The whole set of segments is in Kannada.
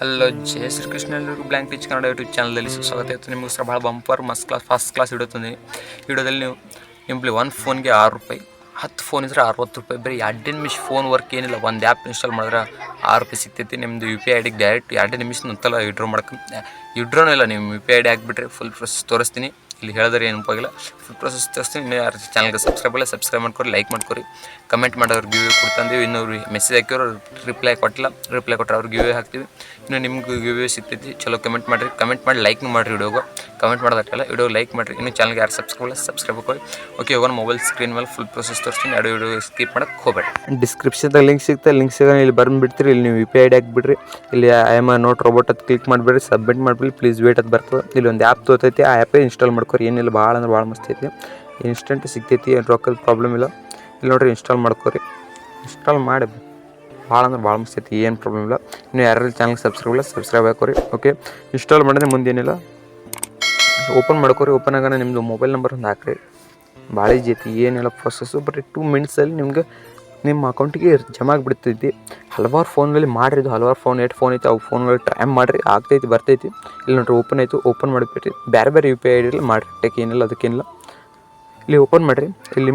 ಹಲೋ ಜಯ ಶ್ರೀಕೃಷ್ಣ ಎಲ್ಲರಿಗೂ ಬ್ಲ್ಯಾಂಕ್ ಪಿಚ್ ಕನ್ನಡ ಯೂಟ್ಯೂಬ್ ಚಾನಲಲ್ಲಿ ಸ್ವಾಗತ ಇತ್ತು. ನಿಮಗೂ ಸಹ ಭಾಳ ಬಂಪರ್ ಫಸ್ಟ್ ಕ್ಲಾಸ್ ವಿಡಿಯೋ ತಂದಿನಿ. ವಿಡಿಯೋದಲ್ಲಿ ನೀವು ನಿಂಪ್ಲಿ ಒಂದು ಫೋನ್ಗೆ ₹6, 10 ಫೋನ್ ಇದ್ರೆ ₹60. ಬರೀ 2 ನಿಮಿಷ ಫೋನ್ ವರ್ಕ್ ಏನಿಲ್ಲ, ಒಂದು ಆ್ಯಪ್ ಇನ್ಸ್ಟಾಲ್ ಮಾಡಿದ್ರೆ ₹6 ಸಿಗ್ತೈತಿ. ನಿಮ್ಮದು UPI ಐಡಿಗೆ ಡೈರೆಕ್ಟ್ 2 ನಿಮಿಷ ನಂತಲ್ಲ ವಿಡ್ರಾ ಮಾಡ್ಕೊಂಡು ವಿಡ್ರಾನೂ ಇಲ್ಲ, ನೀವು UPI ಐಡಿ ಹಾಕ್ಬಿಟ್ರೆ ಫುಲ್ ಪ್ರೊಸೆಸ್ ತೋರಿಸ್ತೀನಿ. ಇಲ್ಲಿ ಹೇಳಿದ್ರೆ ಏನು ಉಪಯೋಗಿಲ್ಲ, ಫುಲ್ ಪ್ರೊಸೆಸ್ ತೋರಿಸ್ತೀನಿ. ಇನ್ನೂ ಯಾರು ಚಾನಲ್ಗೆ ಸಬ್ಸ್ಕ್ರೈಬ್ ಇಲ್ಲ ಸಬ್ಸ್ಕ್ರೈಬ್ ಮಾಡ್ಕೊರಿ, ಲೈಕ್ ಮಾಡ್ಕೊರಿ, ಕಮೆಂಟ್ ಮಾಡೋರು ಗಿವ್ ಕೊಡ್ತಂದೀವಿ. ಇನ್ನೊರು ಮೆಸೇಜ್ ಹಾಕಿರೋ ರಿಪ್ಲೈ ಕೊಟ್ಟಿಲ್ಲ, ರಿಪ್ಲೈ ಕೊಟ್ಟರೆ ಅವ್ರಿಗೆ ಗಿವ್ ಹಾಕ್ತೀವಿ. ಇನ್ನು ನಿಮ್ಗೆ ಗಿವ್ ಸಿಗ್ತೈತಿ. ಚಲೋ ಕಮೆಂಟ್ ಮಾಡಿರಿ, ಕಮೆಂಟ್ ಮಾಡಿ ಲೈಕ್ನು ಮಾಡಿರಿ. ವಿಡಿಯೋಗೆ ಕಮೆಂಟ್ ಮಾಡೋದಕ್ಕೆಲ್ಲ ವಿಡಿಯೋ ಲೈಕ್ ಮಾಡಿರಿ. ಇನ್ನು ಚಾನಲ್ಗೆ ಯಾರು ಸಬ್ಸ್ಕ್ರೈಬ್ ಇಲ್ಲ ಸಬ್ಸ್ಕ್ರೈಬ್ ಹಾಕೋರಿ. ಓಕೆ, ಇವಾಗ ಮೊಬೈಲ್ ಸ್ಕ್ರೀನ್ ಮೇಲೆ ಫುಲ್ ಪ್ರೊಸೆಸ್ ತೋರಿಸ್ತೀನಿ. ವಿಡಿಯೋ ಸ್ಕಿಪ್ ಮಾಡೋಕ್ಕೆ ಹೋಗಬೇಡಿ. ಡಿಸ್ಕ್ರಿಪ್ಷನ್ದಾಗ ಲಿಂಕ್ ಸಿಗ್ತದೆ, ಲಿಂಕ್ ಸಿಗೋಣ ಇಲ್ಲಿ ಬಂದುಬಿಡ್ತೀರಿ. ಇಲ್ಲಿ ನೀವು UPI ಐಡಿ ಹಾಕ್ಬಿಡ್ರಿ. ಇಲ್ಲಿ ಐಎಮ್ ನೋಟ್ ರೋಬೋಟ್ ಅದು ಕ್ಲಿಕ್ ಮಾಡಿಬಿಡ್ರಿ, ಸಬ್ಮಿಟ್ ಮಾಡಿಬಿಡಿ. ಪ್ಲೀಸ್ ವೇಟ್ ಅದು ಬರ್ತದೆ. ಇಲ್ಲಿ ಒಂದು ಆ್ಯಪ್ ತೋತೈತಿ, ಆ ಆ್ಯಪೇ ಇನ್ಸ್ಟಾಲ್ ಮಾಡ್ಕೊರಿ. ಏನಿಲ್ಲ, ಭಾಳ ಅಂದ್ರೆ ಭಾಳ ಮಸ್ತ್ ಐತಿ, ಇನ್ಸ್ಟೆಂಟ್ ಸಿಗ್ತೈತಿ, ಏನು ರೊಕ್ಕದ ಪ್ರಾಬ್ಲಮ್ ಇಲ್ಲ. ಇಲ್ಲಿ ನೋಡಿರಿ, ಇನ್ಸ್ಟಾಲ್ ಮಾಡ್ಕೊರಿ. ಇನ್ಸ್ಟಾಲ್ ಮಾಡಿ ಭಾಳ ಅಂದ್ರೆ ಭಾಳ ಮಸ್ತ್ ಐತಿ, ಏನು ಪ್ರಾಬ್ಲಮ್ ಇಲ್ಲ. ಇನ್ನು ಯಾರು ಚಾನಲ್ಗೆ ಸಬ್ಸ್ಕ್ರೈಬ್ ಇಲ್ಲ ಸಬ್ಸ್ಕ್ರೈಬ್ ಹಾಕೋರಿ. ಓಕೆ, ಇನ್ಸ್ಟಾಲ್ ಮಾಡಿದ್ರೆ ಮುಂದೇನಿಲ್ಲ, ಓಪನ್ ಮಾಡ್ಕೊರಿ. ಓಪನ್ ಆಗೋಣ ನಿಮ್ಮದು ಮೊಬೈಲ್ ನಂಬರ್ ಒಂದು ಹಾಕ್ರಿ. ಭಾಳ ಈಜಿ ಐತಿ, ಏನಿಲ್ಲ ಪ್ರೊಸೆಸ್ಸು. ಬರೀ 2 ಮಿನಿಟ್ಸಲ್ಲಿ ನಿಮ್ಗೆ ನಿಮ್ಮ ಅಕೌಂಟಿಗೆ ಜಮಾ ಆಗಿಬಿಡ್ತೈತಿ. ಹಲವಾರು ಫೋನ್ಗಳಲ್ಲಿ ಮಾಡಿರಿ, ಇದು ಹಲವಾರು ಫೋನ್ ಫೋನ್ ಐತಿ, ಅವು ಫೋನ್ಗಳು ಟ್ರೈ ಮಾಡಿರಿ, ಆಗ್ತೈತಿ ಬರ್ತೈತಿ. ಇಲ್ಲಿ ನೋಡಿರಿ, ಓಪನ್ ಆಯಿತು. ಓಪನ್ ಮಾಡಿಬಿಟ್ರಿ, ಬೇರೆ UPI ಐಡಿ ಮಾಡಿರಿ, ಟೆಕ್ ಏನಿಲ್ಲ ಅದಕ್ಕೇನಿಲ್ಲ. ಇಲ್ಲಿ ಓಪನ್ ಮಾಡಿರಿ. ಇಲ್ಲಿ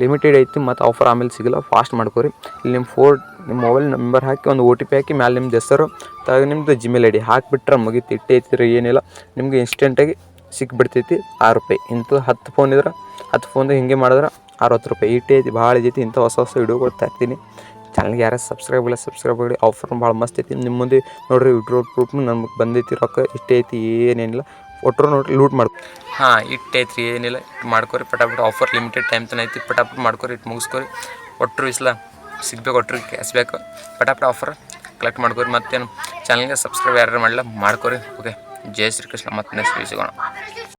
ಲಿಮಿಟೆಡ್ ಐತಿ, ಮತ್ತು ಆಫರ್ ಆಮೇಲೆ ಸಿಗಲ್ಲ, ಫಾಸ್ಟ್ ಮಾಡ್ಕೊರಿ. ಇಲ್ಲಿ ನಿಮ್ಮ ಮೊಬೈಲ್ ನಂಬರ್ ಹಾಕಿ ಒಂದು OTP ಹಾಕಿ ಮ್ಯಾಲೆ ನಿಮ್ದು ಹೆಸರು ತಾಗ ನಿಮ್ಮದು Gmail ID ಹಾಕಿಬಿಟ್ರೆ ಮುಗಿತು. ಇಟ್ಟೈತಿರಿ, ಏನಿಲ್ಲ ನಿಮ್ಗೆ ಇನ್ಸ್ಟೆಂಟಾಗಿ ಸಿಕ್ಬಿಡ್ತೈತಿ ₹6. ಇಂಥದ್ದು 10 ಫೋನ್ ಇದ್ರೆ 10 ಫೋನ್ದಾಗ ಹಿಂಗೆ ಮಾಡಿದ್ರೆ ₹60. ಇಟ್ಟೈತಿ, ಭಾಳ ಐತಿ. ಇಂಥ ಹೊಸ ವಿಡಿಯೋಗಳು ತರ್ತೀನಿ. ಚಾನಲ್ಗೆ ಯಾರು ಸಬ್ಸ್ಕ್ರೈಬ್ ಇಲ್ಲ ಸಬ್ಸ್ಕ್ರೈಬ್ ಮಾಡಿ. ಆಫರ್ ಭಾಳ ಮಸ್ತ್ ಐತಿ. ನಿಮ್ಮ ಮುಂದೆ ನೋಡಿರಿ, ವಿಡ್ರೋ ಪ್ರೂಫ್ನು ನಮ್ಗೆ ಬಂದೈತಿ. ರೊಕ್ಕ ಇಷ್ಟೈತಿ, ಏನೇನಿಲ್ಲ ಒಟ್ಟರು ನೋಡಿರಿ, ಲೂಟ್ ಮಾಡ್ಕೊ. ಹಾಂ, ಇಟ್ಟೈತ್ರಿ, ಏನಿಲ್ಲ ಮಾಡ್ಕೊರಿ. ಪಟಾಪಟ್ ಆಫರ್ ಲಿಮಿಟೆಡ್ ಟೈಮ್ ತನಕ ಐತಿ. ಪಟಾಪಟ್ ಮಾಡ್ಕೊರಿ, ಇಟ್ಟು ಮುಗಿಸ್ಕೊರಿ. ಒಟ್ಟರು ಇಸ್ಲ ಸಿಗ್ಬೇಕು, ಒಟ್ಟರು ಕ್ಯಾಶ್ ಬ್ಯಾಕ್. ಪಟಾಪಟ್ ಆಫರ್ ಕಲೆಕ್ಟ್ ಮಾಡ್ಕೊರಿ. ಮತ್ತೇನು ಚಾನಲ್ಗೆ ಸಬ್ಸ್ಕ್ರೈಬ್ ಯಾರು ಮಾಡಲ್ಲ ಮಾಡ್ಕೊರಿ. ಓಕೆ, ಜೈ ಶ್ರೀಕೃಷ್ಣ. ಮತ್ತೆ ನೆಕ್ಸ್ಟ್ ಸಿಗೋಣ.